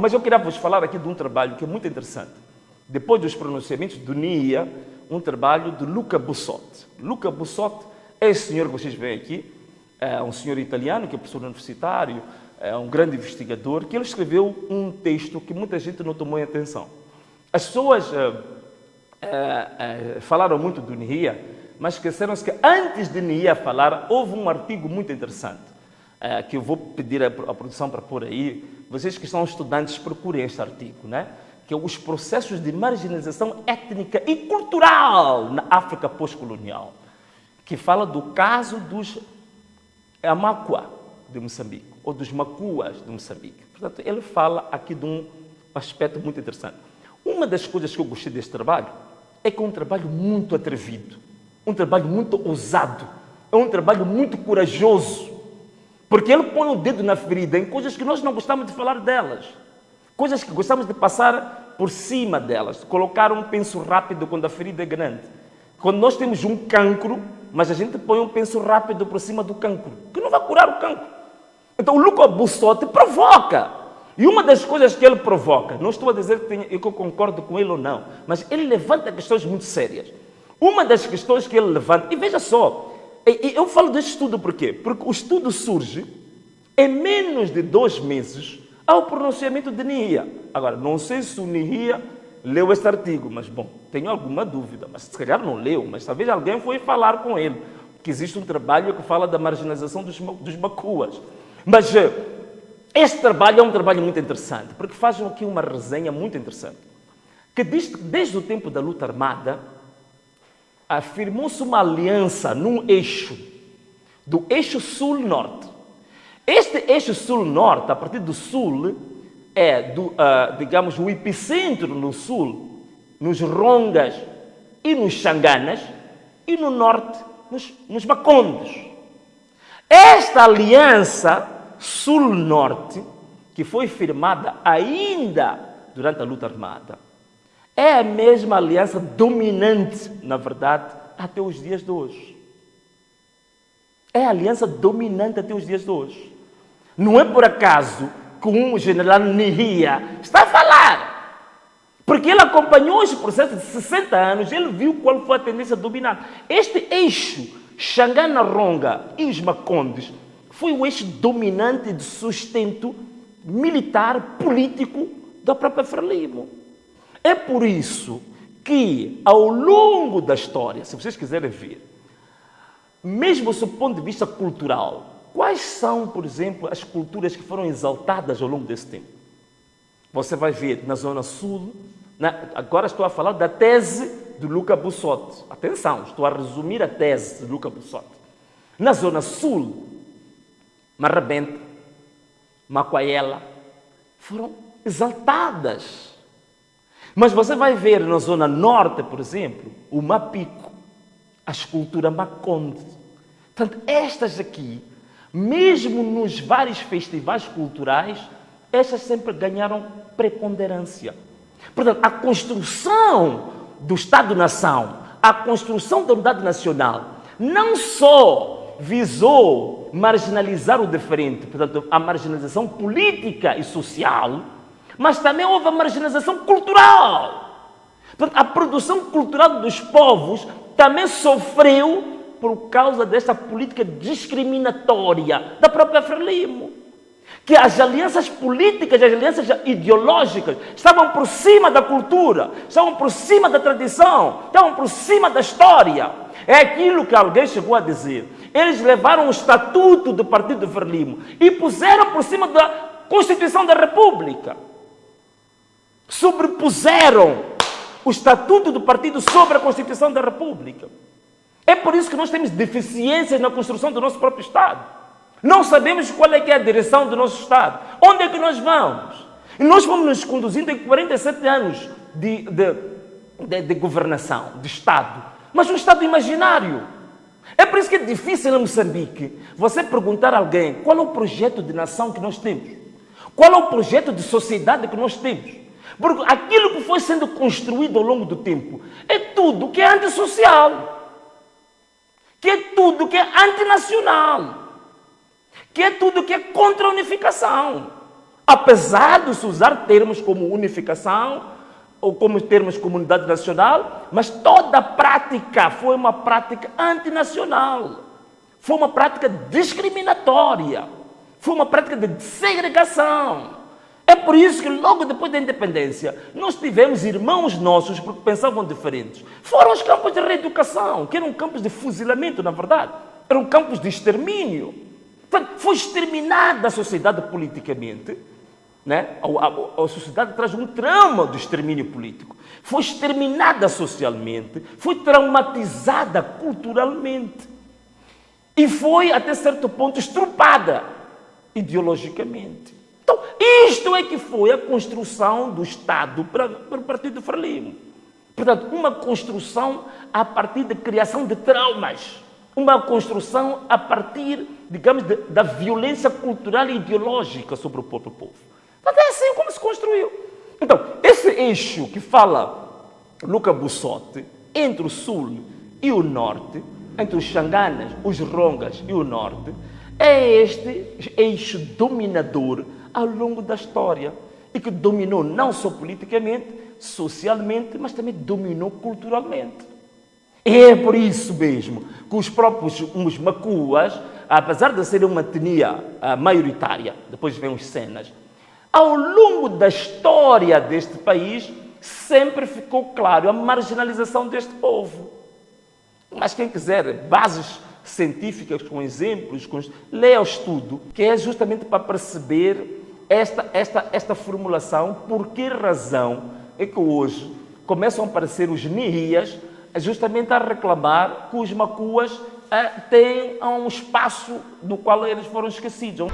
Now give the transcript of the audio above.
mas eu queria vos falar aqui de um trabalho que é muito interessante. Depois dos pronunciamentos do NIA, um trabalho de Luca Bussotti. Luca Bussotti é esse senhor que vocês veem aqui, é um senhor italiano que é professor universitário, é um grande investigador, que ele escreveu um texto que muita gente não tomou em atenção. As pessoas falaram muito do NIA, mas esqueceram-se que antes de NIA falar, houve um artigo muito interessante, que eu vou pedir à produção para pôr aí. Vocês que são estudantes, procurem este artigo, né? Que é os processos de marginalização étnica e cultural na África pós-colonial, que fala do caso dos Amakwa de Moçambique, ou dos Macuas de Moçambique. Portanto, ele fala aqui de um aspecto muito interessante. Uma das coisas que eu gostei deste trabalho é que é um trabalho muito atrevido, um trabalho muito ousado, é um trabalho muito corajoso, porque ele põe o dedo na ferida em coisas que nós não gostamos de falar delas, coisas que gostamos de passar por cima delas, colocar um penso rápido quando a ferida é grande. Quando nós temos um cancro, mas a gente põe um penso rápido por cima do cancro, que não vai curar o cancro. Então o Luca Bussotti provoca. E uma das coisas que ele provoca, não estou a dizer que eu concordo com ele ou não, mas ele levanta questões muito sérias. Uma das questões que ele levanta, e veja só, eu falo deste estudo por quê? Porque o estudo surge em menos de 2 meses ao pronunciamento de NIA. Agora, não sei se o NIA leu este artigo, mas bom, tenho alguma dúvida, mas se calhar não leu, mas talvez alguém foi falar com ele, que existe um trabalho que fala da marginalização dos Macuas. Mas este trabalho é um trabalho muito interessante, porque faz aqui uma resenha muito interessante, que diz que desde o tempo da luta armada, afirmou-se uma aliança num eixo, do eixo sul-norte. Este eixo sul-norte, a partir do sul, é, digamos, o epicentro no sul, nos Rongas e nos Xanganas, e no norte, nos Macondes. Esta aliança sul-norte, que foi firmada ainda durante a luta armada, é a mesma aliança dominante, na verdade, até os dias de hoje. É a aliança dominante até os dias de hoje. Não é por acaso que um general Nihia está a falar, porque ele acompanhou esse processo de 60 anos, ele viu qual foi a tendência dominante. Este eixo, Xangana-Ronga e os Macondes, foi o eixo dominante de sustento militar, político da própria Frelimo. É por isso que, ao longo da história, se vocês quiserem ver, mesmo do ponto de vista cultural, quais são, por exemplo, as culturas que foram exaltadas ao longo desse tempo? Você vai ver na Zona Sul, agora estou a falar da tese de Luca Bussotti. Atenção, estou a resumir a tese de Luca Bussotti. Na Zona Sul, Marrabenta, Macuaela, foram exaltadas. Mas você vai ver na Zona Norte, por exemplo, o Mapico, a escultura Maconde. Portanto, estas aqui, mesmo nos vários festivais culturais, estas sempre ganharam preponderância. Portanto, a construção do Estado-nação, a construção da unidade nacional, não só visou marginalizar o diferente, portanto, a marginalização política e social, mas também houve a marginalização cultural. Portanto, a produção cultural dos povos também sofreu por causa desta política discriminatória da própria Frelimo. Que as alianças políticas, as alianças ideológicas estavam por cima da cultura, estavam por cima da tradição, estavam por cima da história. É aquilo que alguém chegou a dizer. Eles levaram o estatuto do Partido Frelimo e puseram por cima da Constituição da República. Sobrepuseram o estatuto do partido sobre a Constituição da República. É por isso que nós temos deficiências na construção do nosso próprio Estado. Não sabemos qual é que é a direção do nosso Estado. Onde é que nós vamos? E nós vamos nos conduzindo em 47 anos de governação, de Estado. Mas um Estado imaginário. É por isso que é difícil em Moçambique você perguntar a alguém qual é o projeto de nação que nós temos. Qual é o projeto de sociedade que nós temos. Porque aquilo que foi sendo construído ao longo do tempo é tudo que é antissocial. Que é tudo que é antinacional. Que é tudo que é contra a unificação. apesar de se usar termos como unificação ou como termos comunidade nacional, mas toda a prática foi uma prática antinacional, foi uma prática discriminatória, foi uma prática de segregação. É por isso que logo depois da independência, nós tivemos irmãos nossos, porque pensavam diferentes. Foram os campos de reeducação, que eram campos de fuzilamento, na verdade. Eram campos de extermínio. Portanto, foi exterminada a sociedade politicamente. Né? A sociedade traz um trauma do extermínio político. Foi exterminada socialmente, foi traumatizada culturalmente. E foi, até certo ponto, estrupada ideologicamente. Então, isto é que foi a construção do Estado para o Partido Frelimo. Portanto, uma construção a partir da criação de traumas. Uma construção a partir, digamos, da violência cultural e ideológica sobre o próprio povo. Portanto, é assim como se construiu. Então, esse eixo que fala Luca Bussotti, entre o Sul e o Norte, entre os Xanganas, os Rongas e o Norte, é este eixo dominador ao longo da história e que dominou não só politicamente, socialmente, mas também dominou culturalmente. E é por isso mesmo que os próprios macuas, apesar de serem uma etnia maioritária, depois vem os cenas, ao longo da história deste país, sempre ficou claro a marginalização deste povo. Mas quem quiser bases científicas, com exemplos, leia o estudo, que é justamente para perceber esta formulação, por que razão é que hoje começam a aparecer os nihrias, justamente a reclamar que os macuas têm um espaço no qual eles foram esquecidos.